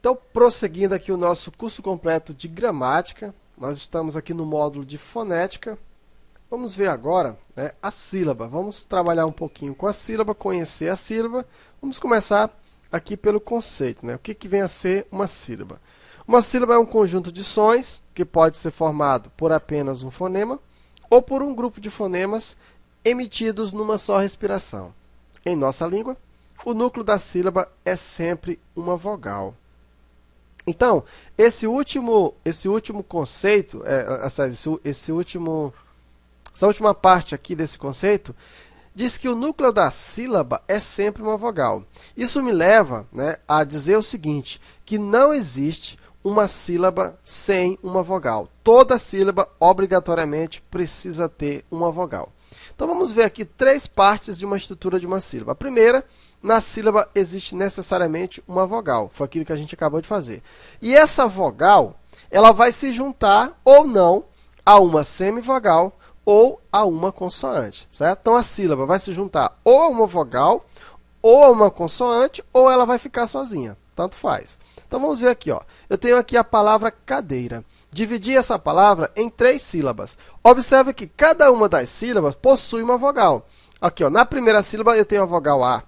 Então, prosseguindo aqui o nosso curso completo de gramática, nós estamos aqui no módulo de fonética. Vamos ver agora, né, a sílaba. Vamos trabalhar um pouquinho com a sílaba, conhecer a sílaba. Vamos começar aqui pelo conceito, né? O que vem a ser uma sílaba? Uma sílaba é um conjunto de sons que pode ser formado por apenas um fonema ou por um grupo de fonemas emitidos numa só respiração. Em nossa língua, o núcleo da sílaba é sempre uma vogal. Então, essa última parte aqui desse conceito diz que o núcleo da sílaba é sempre uma vogal. Isso me leva, né, a dizer o seguinte, que não existe uma sílaba sem uma vogal. Toda sílaba, obrigatoriamente, precisa ter uma vogal. Então, vamos ver aqui três partes de uma estrutura de uma sílaba. A primeira, na sílaba existe necessariamente uma vogal. Foi aquilo que a gente acabou de fazer. E essa vogal, ela vai se juntar ou não a uma semivogal ou a uma consoante, certo? Então, a sílaba vai se juntar ou a uma vogal, ou a uma consoante, ou ela vai ficar sozinha. Tanto faz. Então, vamos ver aqui, ó. Eu tenho aqui a palavra cadeira. Dividi essa palavra em três sílabas. Observe que cada uma das sílabas possui uma vogal. Aqui, ó, na primeira sílaba eu tenho a vogal A.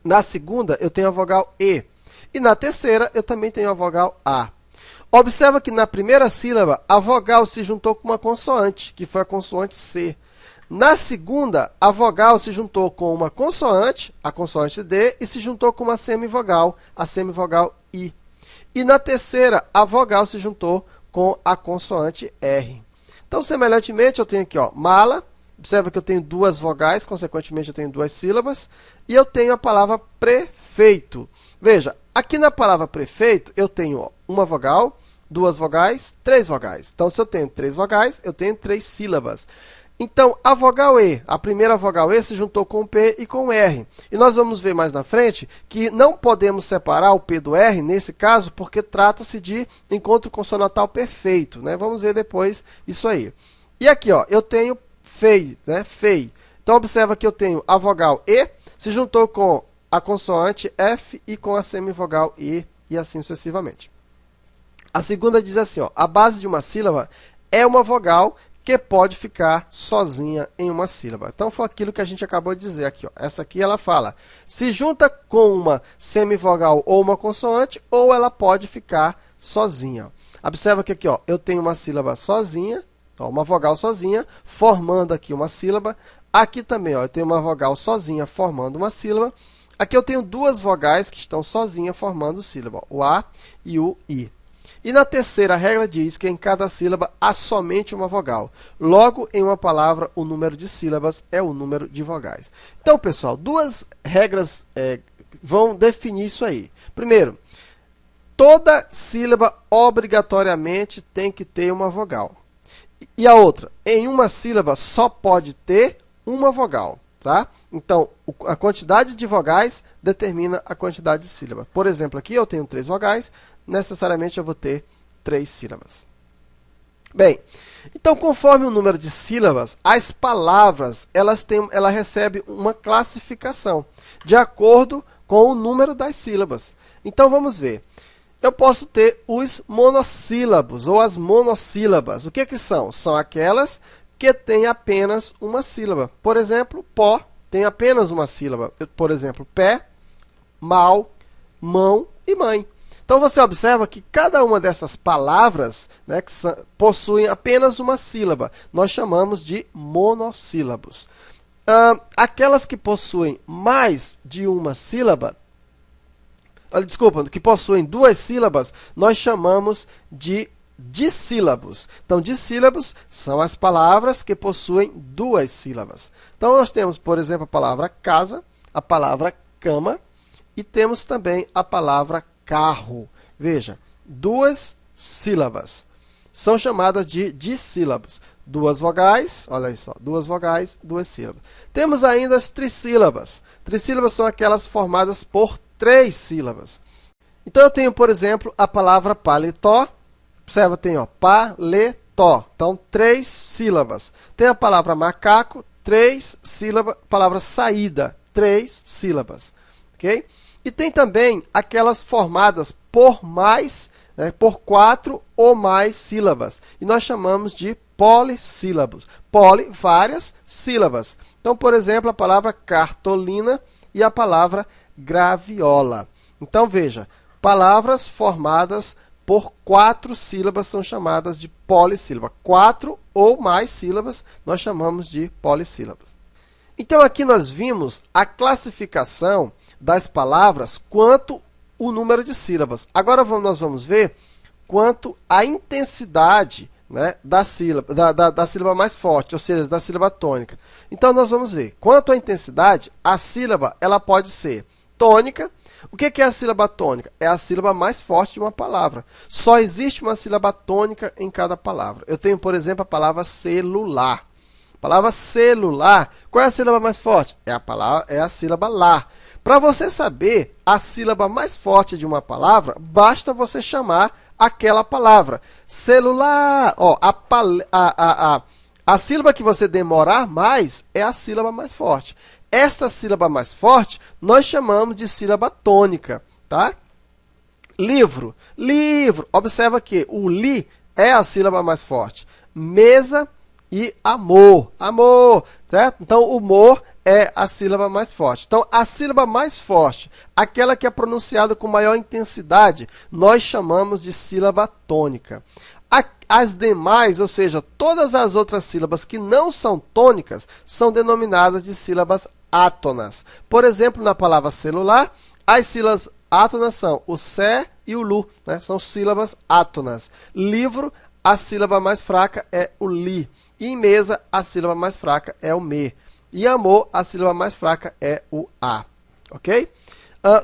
Na segunda, eu tenho a vogal E. E na terceira, eu também tenho a vogal A. Observa que na primeira sílaba, a vogal se juntou com uma consoante, que foi a consoante C. Na segunda, a vogal se juntou com uma consoante, a consoante D, e se juntou com uma semivogal, a semivogal I. E na terceira, a vogal se juntou com a consoante R. Então, semelhantemente, eu tenho aqui, ó, mala. Observa que eu tenho duas vogais, consequentemente, eu tenho duas sílabas. E eu tenho a palavra prefeito. Veja, aqui na palavra prefeito, eu tenho, ó, uma vogal, duas vogais, três vogais. Então, se eu tenho três vogais, eu tenho três sílabas. Então, a vogal E, a primeira vogal E se juntou com o P e com o R. E nós vamos ver mais na frente que não podemos separar o P do R, nesse caso, porque trata-se de encontro consonantal perfeito, né? Vamos ver depois isso aí. E aqui, ó, eu tenho fei, né? Fei. Então, observa que eu tenho a vogal E, se juntou com a consoante F e com a semivogal I, e assim sucessivamente. A segunda diz assim, ó, a base de uma sílaba é uma vogal que pode ficar sozinha em uma sílaba. Então, foi aquilo que a gente acabou de dizer aqui, ó. Essa aqui, ela fala, se junta com uma semivogal ou uma consoante, ou ela pode ficar sozinha. Observa que aqui, ó, eu tenho uma sílaba sozinha, ó, uma vogal sozinha, formando aqui uma sílaba. Aqui também, ó, eu tenho uma vogal sozinha, formando uma sílaba. Aqui eu tenho duas vogais que estão sozinhas, formando sílaba, o A e o I. E na terceira, a regra diz que em cada sílaba há somente uma vogal. Logo, em uma palavra, o número de sílabas é o número de vogais. Então, pessoal, duas regras vão definir isso aí. Primeiro, toda sílaba obrigatoriamente tem que ter uma vogal. E a outra, em uma sílaba só pode ter uma vogal. Tá? Então, a quantidade de vogais determina a quantidade de sílabas. Por exemplo, aqui eu tenho três vogais, necessariamente eu vou ter três sílabas. Bem, então, conforme o número de sílabas, as palavras ela recebe uma classificação de acordo com o número das sílabas. Então, vamos ver. Eu posso ter os monossílabos ou as monossílabas. O que são? São aquelas que tem apenas uma sílaba. Por exemplo, pó tem apenas uma sílaba. Por exemplo, pé, mal, mão e mãe. Então, você observa que cada uma dessas palavras, né, que possuem apenas uma sílaba, nós chamamos de monossílabos. Aquelas que possuem mais de uma sílaba, que possuem duas sílabas, nós chamamos de dissílabos. Então, dissílabos são as palavras que possuem duas sílabas. Então, nós temos, por exemplo, a palavra casa, a palavra cama e temos também a palavra carro. Veja, duas sílabas. São chamadas de dissílabos. Duas vogais, olha só, duas vogais, duas sílabas. Temos ainda as trissílabas. Trissílabas são aquelas formadas por três sílabas. Então, eu tenho, por exemplo, a palavra paletó. Observa, tem, ó, paletó. Então, três sílabas. Tem a palavra macaco, três sílabas. Palavra saída, três sílabas. Ok? E tem também aquelas formadas por mais, né, por 4 ou mais sílabas. E nós chamamos de polissílabos. Poli, várias sílabas. Então, por exemplo, a palavra cartolina e a palavra graviola. Então, veja, palavras formadas por 4 sílabas são chamadas de polissílaba. 4 ou mais sílabas nós chamamos de polissílabas. Então, aqui nós vimos a classificação das palavras quanto o número de sílabas. Agora nós vamos ver quanto a intensidade, né, da sílaba mais forte, ou seja, da sílaba tônica. Então, nós vamos ver. Quanto à intensidade, a sílaba ela pode ser tônica. O que é a sílaba tônica? É a sílaba mais forte de uma palavra. Só existe uma sílaba tônica em cada palavra. Eu tenho, por exemplo, a palavra celular. A palavra celular, qual é a sílaba mais forte? É a sílaba lá. Para você saber a sílaba mais forte de uma palavra, basta você chamar aquela palavra. Celular. Ó, a sílaba que você demorar mais é a sílaba mais forte. Essa sílaba mais forte nós chamamos de sílaba tônica, tá? Livro. Livro. Observa que o li é a sílaba mais forte. Mesa e amor. Amor, certo? Então, o mor é a sílaba mais forte. Então, a sílaba mais forte, aquela que é pronunciada com maior intensidade, nós chamamos de sílaba tônica. As demais, ou seja, todas as outras sílabas que não são tônicas, são denominadas de sílabas átonas. Por exemplo, na palavra celular, as sílabas átonas são o sé e o lu, né? São sílabas átonas. Livro, a sílaba mais fraca é o li. E em mesa, a sílaba mais fraca é o me. E amor, a sílaba mais fraca é o a. Ok?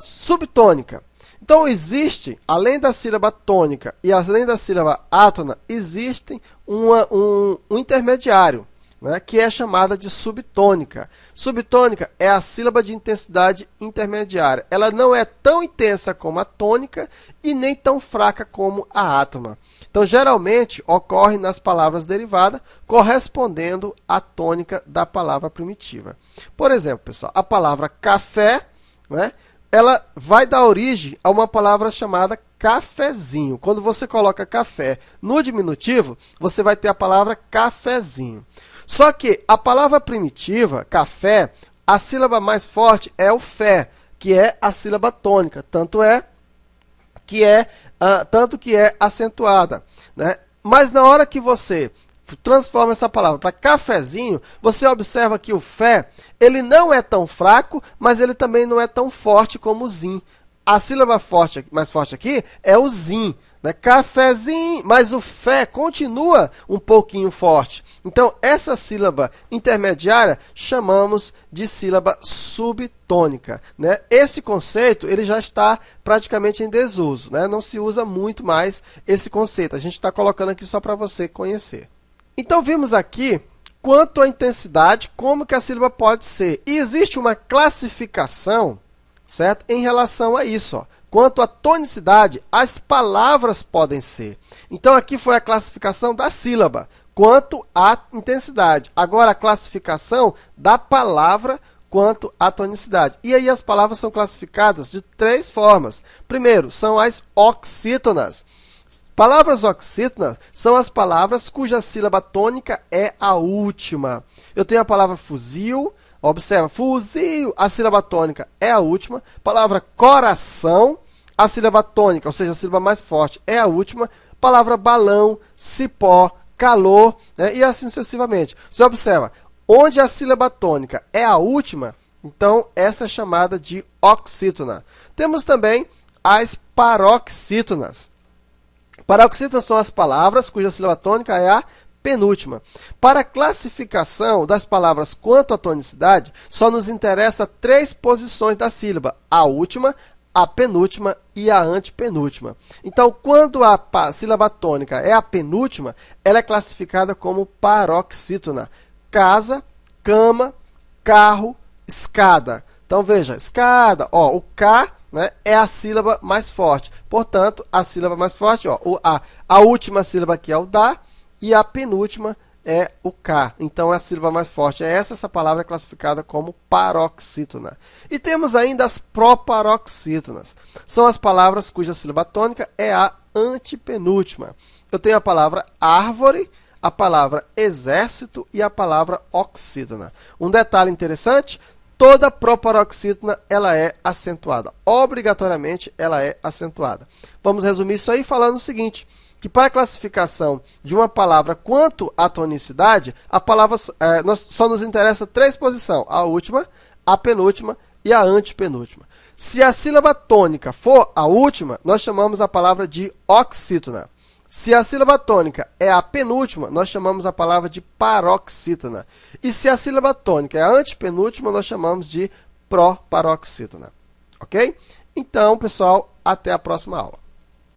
Subtônica. Então, existe, além da sílaba tônica e além da sílaba átona, existe um intermediário, né, que é chamada de subtônica. Subtônica é a sílaba de intensidade intermediária. Ela não é tão intensa como a tônica e nem tão fraca como a átona. Então, geralmente, ocorre nas palavras derivadas, correspondendo à tônica da palavra primitiva. Por exemplo, pessoal, a palavra café, né, ela vai dar origem a uma palavra chamada cafezinho. Quando você coloca café no diminutivo, você vai ter a palavra cafezinho. Só que a palavra primitiva, café, a sílaba mais forte é o fé, que é a sílaba tônica, tanto que é acentuada, né? Mas na hora que você transforma essa palavra para cafezinho, você observa que o fé, ele não é tão fraco, mas ele também não é tão forte como o zin. A sílaba mais forte aqui é o zin, né? Cafezinho, mas o fé continua um pouquinho forte. Então, essa sílaba intermediária chamamos de sílaba subtônica, né? Esse conceito ele já está praticamente em desuso, né? Não se usa muito mais esse conceito. A gente está colocando aqui só para você conhecer. Então, vimos aqui quanto à intensidade, como que a sílaba pode ser. E existe uma classificação, certo? Em relação a isso, ó. Quanto à tonicidade, as palavras podem ser. Então, aqui foi a classificação da sílaba, quanto à intensidade. Agora, a classificação da palavra quanto à tonicidade. E aí, as palavras são classificadas de 3 formas. Primeiro, são as oxítonas. Palavras oxítonas são as palavras cuja sílaba tônica é a última. Eu tenho a palavra fuzil. Observa, fuzil, a sílaba tônica é a última. Palavra coração, a sílaba tônica, ou seja, a sílaba mais forte, é a última. Palavra balão, cipó, calor, né, e assim sucessivamente. Você observa, onde a sílaba tônica é a última, então essa é chamada de oxítona. Temos também as paroxítonas. Paroxítonas são as palavras cuja sílaba tônica é a penúltima. Para a classificação das palavras quanto à tonicidade, só nos interessa 3 posições da sílaba: a última, a penúltima e a antepenúltima. Então, quando a sílaba tônica é a penúltima, ela é classificada como paroxítona. Casa, cama, carro, escada. Então, veja, escada, ó, o K, né, é a sílaba mais forte. Portanto, a sílaba mais forte, ó, a última sílaba aqui é o da, e a penúltima é o K. Então, é a sílaba mais forte. Essa palavra é classificada como paroxítona. E temos ainda as proparoxítonas. São as palavras cuja sílaba tônica é a antepenúltima. Eu tenho a palavra árvore, a palavra exército e a palavra oxítona. Um detalhe interessante, toda proparoxítona ela é acentuada. Obrigatoriamente, ela é acentuada. Vamos resumir isso aí falando o seguinte, que para a classificação de uma palavra quanto à tonicidade, a palavra só nos interessa três posições, a última, a penúltima e a antepenúltima. Se a sílaba tônica for a última, nós chamamos a palavra de oxítona. Se a sílaba tônica é a penúltima, nós chamamos a palavra de paroxítona. E se a sílaba tônica é a antepenúltima, nós chamamos de proparoxítona. Ok? Então, pessoal, até a próxima aula.